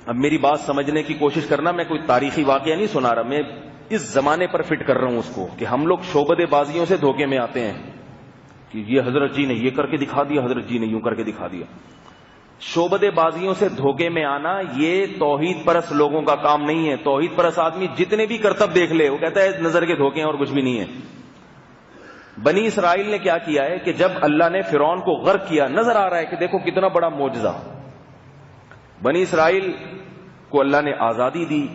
اب میری بات سمجھنے کی کوشش کرنا، میں کوئی تاریخی واقعہ نہیں سنا رہا، میں اس زمانے پر فٹ کر رہا ہوں اس کو کہ ہم لوگ شعبدے بازیوں سے دھوکے میں آتے ہیں کہ یہ حضرت جی نے یہ کر کے دکھا دیا، حضرت جی نے یوں کر کے دکھا دیا. شعبدے بازیوں سے دھوکے میں آنا یہ توحید پرست لوگوں کا کام نہیں ہے. توحید پرست آدمی جتنے بھی کرتب دیکھ لے وہ کہتا ہے نظر کے دھوکے ہیں اور کچھ بھی نہیں ہے. بنی اسرائیل نے کیا کیا ہے کہ جب اللہ نے فرعون کو غرق کیا، نظر آ رہا ہے کہ دیکھو کتنا بڑا معجزہ، بنی اسرائیل کو اللہ نے آزادی دی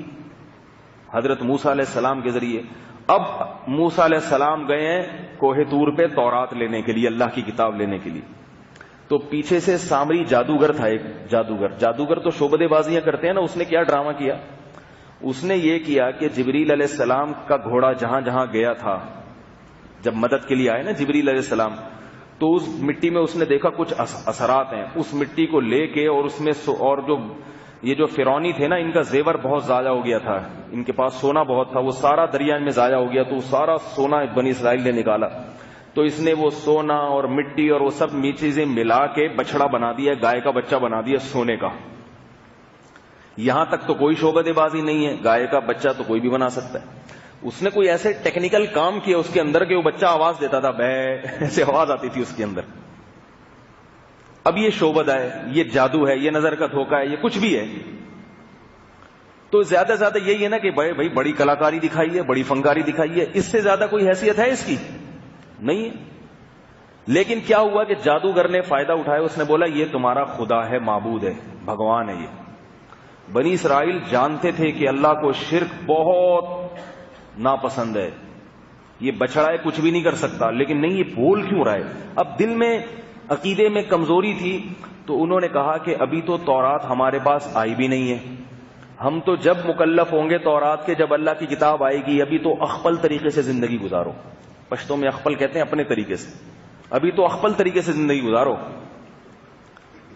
حضرت موسیٰ علیہ السلام کے ذریعے. اب موسیٰ علیہ السلام گئے ہیں کوہ طور پہ تورات لینے کے لیے، اللہ کی کتاب لینے کے لیے. تو پیچھے سے سامری جادوگر تھا، ایک جادوگر تو شعبدے بازیاں کرتے ہیں نا. اس نے کیا ڈرامہ کیا، اس نے یہ کیا کہ جبریل علیہ السلام کا گھوڑا جہاں جہاں گیا تھا، جب مدد کے لیے آئے نا جبریل علیہ السلام، تو اس مٹی میں اس نے دیکھا کچھ اثرات ہیں. اس مٹی کو لے کے اور اس میں اور یہ جو فرعونی تھے نا، ان کا زیور بہت ضائع ہو گیا تھا، ان کے پاس سونا بہت تھا، وہ سارا دریا میں ضائع ہو گیا. تو سارا سونا بنی اسرائیل نے نکالا. تو اس نے وہ سونا اور مٹی اور وہ سب چیزیں ملا کے بچڑا بنا دیا، گائے کا بچہ بنا دیا سونے کا. یہاں تک تو کوئی شعبدے بازی نہیں ہے، گائے کا بچہ تو کوئی بھی بنا سکتا ہے. اس نے کوئی ایسے ٹیکنیکل کام کیا اس کے اندر کہ وہ بچہ آواز دیتا تھا، بے ایسے آواز آتی تھی اس کے اندر. اب یہ شعبدہ ہے، یہ جادو ہے، یہ نظر کا دھوکہ ہے، یہ کچھ بھی ہے. تو زیادہ سے زیادہ یہی ہے نا کہ بھائی بڑی کلاکاری دکھائی ہے، بڑی فنکاری دکھائی ہے، اس سے زیادہ کوئی حیثیت ہے اس کی نہیں ہے. لیکن کیا ہوا کہ جادوگر نے فائدہ اٹھایا، اس نے بولا یہ تمہارا خدا ہے، معبود ہے، بھگوان ہے. یہ بنی اسرائیل جانتے تھے کہ اللہ کو شرک بہت ناپسند ہے، یہ بچڑا ہے کچھ بھی نہیں کر سکتا، لیکن نہیں یہ بول کیوں رہا ہے. اب دل میں عقیدے میں کمزوری تھی، تو انہوں نے کہا کہ ابھی تو تورات ہمارے پاس آئی بھی نہیں ہے، ہم تو جب مکلف ہوں گے تورات کے، جب اللہ کی کتاب آئے گی، ابھی تو اخپل طریقے سے زندگی گزارو. پشتوں میں اخپل کہتے ہیں اپنے طریقے سے، ابھی تو اخپل طریقے سے زندگی گزارو.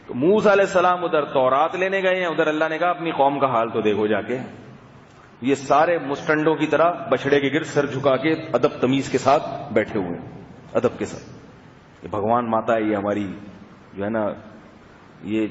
تو موسیٰ علیہ السلام ادھر تورات لینے گئے ہیں، ادھر اللہ نے کہا اپنی قوم کا حال تو دیکھو جا کے. یہ سارے مسٹنڈوں کی طرح بچڑے کے گرد سر جھکا کے ادب تمیز کے ساتھ بیٹھے ہوئے، ادب کے ساتھ. یہ بھگوان ماتا ہے، یہ ہماری جو ہے نا، یہ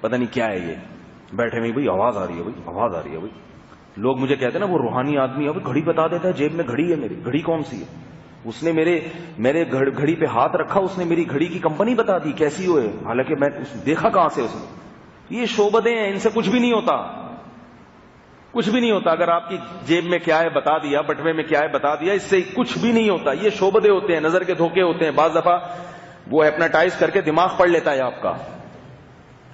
پتہ نہیں کیا ہے، یہ بیٹھے میں بھائی آواز آ رہی ہے، بھائی آواز آ رہی ہے. بھائی لوگ مجھے کہتے ہیں نا وہ روحانی آدمی ہے، بھائی گھڑی بتا دیتا ہے، جیب میں گھڑی ہے میری. گھڑی کون سی ہے؟ اس نے میرے گھڑی پہ ہاتھ رکھا، اس نے میری گھڑی کی کمپنی بتا دی کیسی ہوئے، حالانکہ میں دیکھا کہاں سے اس نے. یہ شعبدے ہیں، ان سے کچھ بھی نہیں ہوتا، کچھ بھی نہیں ہوتا. اگر آپ کی جیب میں کیا ہے بتا دیا، بٹوے میں کیا ہے بتا دیا، اس سے کچھ بھی نہیں ہوتا. یہ شعبدے ہوتے ہیں، نظر کے دھوکے ہوتے ہیں. بعض دفعہ وہ ہپناٹائز کر کے دماغ پڑھ لیتا ہے آپ کا،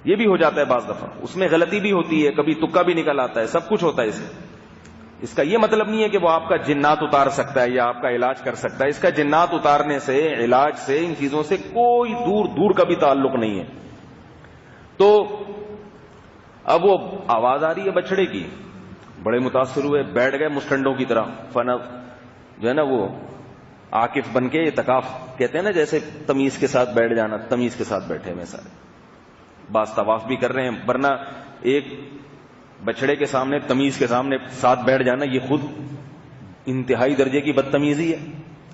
یہ بھی ہو جاتا ہے. بعض دفعہ اس میں غلطی بھی ہوتی ہے، کبھی تکا بھی نکل آتا ہے، سب کچھ ہوتا ہے اس میں. اس کا یہ مطلب نہیں ہے کہ وہ آپ کا جنات اتار سکتا ہے یا آپ کا علاج کر سکتا ہے. اس کا جنات اتارنے سے، علاج سے، ان چیزوں سے کوئی دور کا بھی تعلق نہیں ہے. تو اب وہ آواز آ رہی ہے بچڑے کی، بڑے متاثر ہوئے، بیٹھ گئے مسٹنڈوں کی طرح. جو ہے نا وہ عاکف بن کے، اعتکاف کہتے ہیں نا، جیسے تمیز کے ساتھ بیٹھ جانا، تمیز کے ساتھ بیٹھے ہوئے سارے. بعض طواف بھی کر رہے ہیں، ورنہ ایک بچڑے کے سامنے، تمیز کے سامنے ساتھ بیٹھ جانا، یہ خود انتہائی درجے کی بدتمیزی ہے.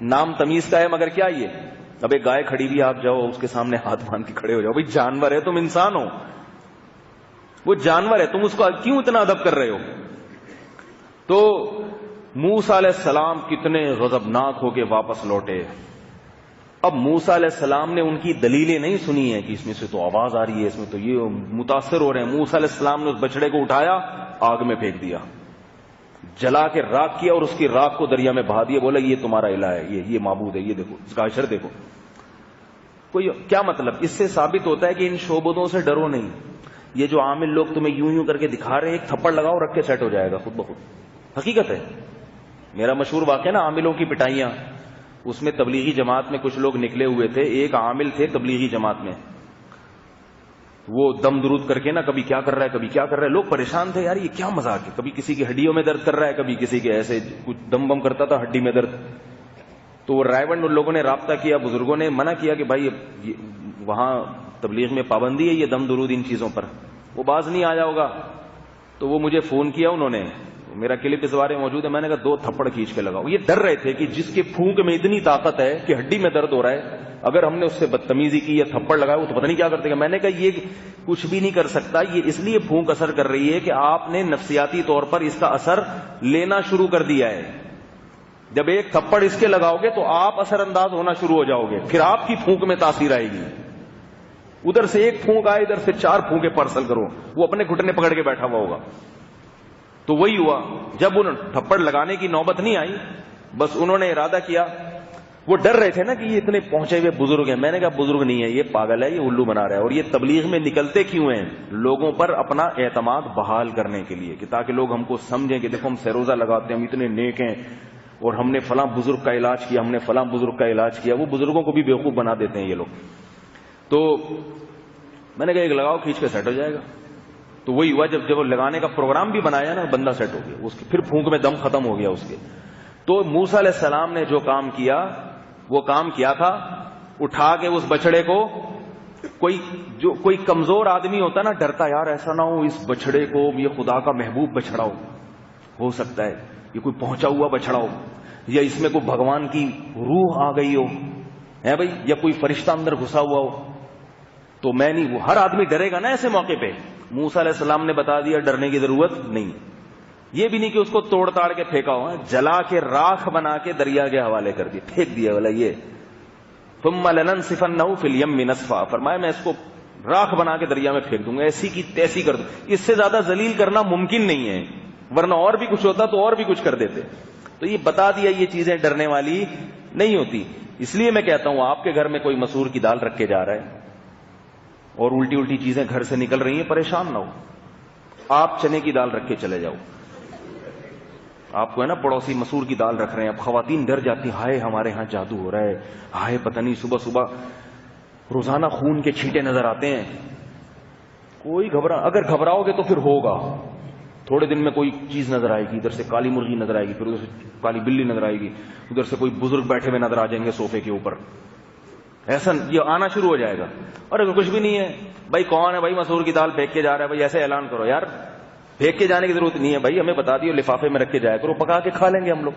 نام تمیز کا ہے مگر کیا یہ. اب ایک گائے کھڑی بھی، آپ جاؤ اس کے سامنے ہاتھ باندھ کے کھڑے ہو جاؤ. بھائی جانور ہے، تم انسان ہو، وہ جانور ہے، تم اس کو کیوں اتنا ادب کر رہے ہو. تو موسیٰ علیہ السلام کتنے غضبناک ہو کے واپس لوٹے. اب موسیٰ علیہ السلام نے ان کی دلیلیں نہیں سنی ہیں کہ اس میں سے تو آواز آ رہی ہے، اس میں تو یہ متاثر ہو رہے ہیں. موسیٰ علیہ السلام نے اس بچڑے کو اٹھایا، آگ میں پھینک دیا، جلا کے راکھ کیا، اور اس کی راکھ کو دریا میں بہا دیا. بولا یہ تمہارا الہ ہے، یہ معبود ہے، یہ دیکھو اس کا اشر دیکھو. کوئی کیا مطلب؟ اس سے ثابت ہوتا ہے کہ ان شعبدوں سے ڈرو نہیں. یہ جو عامل لوگ تمہیں یوں کر کے دکھا رہے ہیں، ایک تھپڑ لگاؤ، رکھ کے سیٹ ہو جائے گا خود بخود. حقیقت ہے. میرا مشہور واقعہ نا عاملوں کی پٹائیاں، اس میں تبلیغی جماعت میں کچھ لوگ نکلے ہوئے تھے. ایک عامل تھے تبلیغی جماعت میں، وہ دم درود کر کے نا کبھی کیا کر رہا ہے، کبھی کیا کر رہا ہے. لوگ پریشان تھے، یار یہ کیا مذاق ہے. کبھی کسی کی ہڈیوں میں درد کر رہا ہے، کبھی کسی کے ایسے کچھ دم بم کرتا تھا ہڈی میں درد. تو وہ رائے ان لوگوں نے رابطہ کیا، بزرگوں نے منع کیا کہ بھائی وہاں تبلیغ میں پابندی ہے یہ دم درود ان چیزوں پر، وہ باز نہیں آیا ہوگا. تو وہ مجھے فون کیا انہوں نے، میرا کلپ اس بارے میں موجود ہے. میں نے کہا 2 تھپڑ کھینچ کے لگاؤ. یہ ڈر رہے تھے کہ جس کے پھونک میں اتنی طاقت ہے کہ ہڈی میں درد ہو رہا ہے, اگر ہم نے اس سے بدتمیزی کی یا تھپڑ لگایا وہ تو پتہ نہیں کیا کرتے گا. میں نے کہا یہ کچھ بھی نہیں کر سکتا, یہ اس لیے پھونک اثر کر رہی ہے کہ آپ نے نفسیاتی طور پر اس کا اثر لینا شروع کر دیا ہے. جب ایک تھپڑ اس کے لگاؤ گے تو آپ اثر انداز ہونا شروع ہو جاؤ گے, پھر آپ کی پھونک میں تاثیر آئے گی. ادھر سے ایک پھونک آئے, ادھر سے 4 پھونکیں پارسل کرو, وہ اپنے گھٹنے پکڑ کے بیٹھا ہوا ہوگا. تو وہی ہوا, جب ان تھپڑ لگانے کی نوبت نہیں آئی, بس انہوں نے ارادہ کیا. وہ ڈر رہے تھے نا کہ یہ اتنے پہنچے ہوئے بزرگ ہیں. میں نے کہا بزرگ نہیں ہے, یہ پاگل ہے, یہ الو بنا رہا ہے. اور یہ تبلیغ میں نکلتے کیوں ہیں؟ لوگوں پر اپنا اعتماد بحال کرنے کے لیے, کہ تاکہ لوگ ہم کو سمجھیں کہ دیکھو ہم سروزہ لگاتے ہیں, ہم اتنے نیک ہیں, اور ہم نے فلاں بزرگ کا علاج کیا, ہم نے فلاں بزرگ کا علاج کیا. وہ بزرگوں کو بھی بیوقوف بنا دیتے ہیں یہ لوگ. تو میں نے کہا ایک لگاؤ, کھینچ کے سیٹ ہو جائے گا. تو وہی ہوا, جب لگانے کا پروگرام بھی بنایا نا, بندہ سیٹ ہو گیا, اس کے پھر پھونک میں دم ختم ہو گیا اس کے. تو موسیٰ علیہ السلام نے جو کام کیا وہ کام کیا تھا, اٹھا کے اس بچڑے کو, کوئی کمزور آدمی ہوتا نا, ڈرتا یار ایسا نہ ہو اس بچڑے کو یہ خدا کا محبوب بچڑا ہو سکتا ہے یہ کوئی پہنچا ہوا بچڑا ہو, یا اس میں کوئی بھگوان کی روح آ گئی ہو ہے بھائی, یا کوئی فرشتہ اندر گھسا ہوا ہو. تو میں نہیں, وہ ہر آدمی ڈرے گا نا ایسے موقع پہ. موسیٰ علیہ السلام نے بتا دیا ڈرنے کی ضرورت نہیں. یہ بھی نہیں کہ اس کو توڑ تاڑ کے پھینکا ہوا, جلا کے راکھ بنا کے دریا کے حوالے کر دیا, پھینک دیا. بولا یہ ثم لننسفنہ فی الیم نسفا, فرمایا میں اس کو راکھ بنا کے دریا میں پھینک دوں گا, ایسی کی تیسی کر دوں. اس سے زیادہ ذلیل کرنا ممکن نہیں ہے, ورنہ اور بھی کچھ ہوتا تو اور بھی کچھ کر دیتے. تو یہ بتا دیا یہ چیزیں ڈرنے والی نہیں ہوتی. اس لیے میں کہتا ہوں آپ کے گھر میں کوئی مسور کی دال رکھ کے جا رہا ہے اور الٹی الٹی چیزیں گھر سے نکل رہی ہیں, پریشان نہ ہو. آپ چنے کی دال رکھ کے چلے جاؤ. آپ کو ہے نا پڑوسی مسور کی دال رکھ رہے ہیں, اب خواتین ڈر جاتی, ہائے ہمارے ہاں جادو ہو رہا ہے, ہائے پتہ نہیں صبح صبح روزانہ خون کے چھینٹے نظر آتے ہیں. کوئی اگر گھبراؤ گے تو پھر ہوگا. تھوڑے دن میں کوئی چیز نظر آئے گی, ادھر سے کالی مرغی نظر آئے گی, پھر ادھر سے کالی بلی نظر آئے گی, ادھر سے کوئی بزرگ بیٹھے ہوئے نظر آ جائیں گے صوفے کے اوپر. ایسا یہ آنا شروع ہو جائے گا. اور اگر کچھ بھی نہیں ہے, بھائی کون ہے بھائی مسور کی دال پھینک کے جا رہا ہے, بھائی ایسے اعلان کرو. یار پھینک کے جانے کی ضرورت نہیں ہے بھائی, ہمیں بتا دیو, لفافے میں رکھ کے جایا کرو, پکا کے کھا لیں گے ہم لوگ.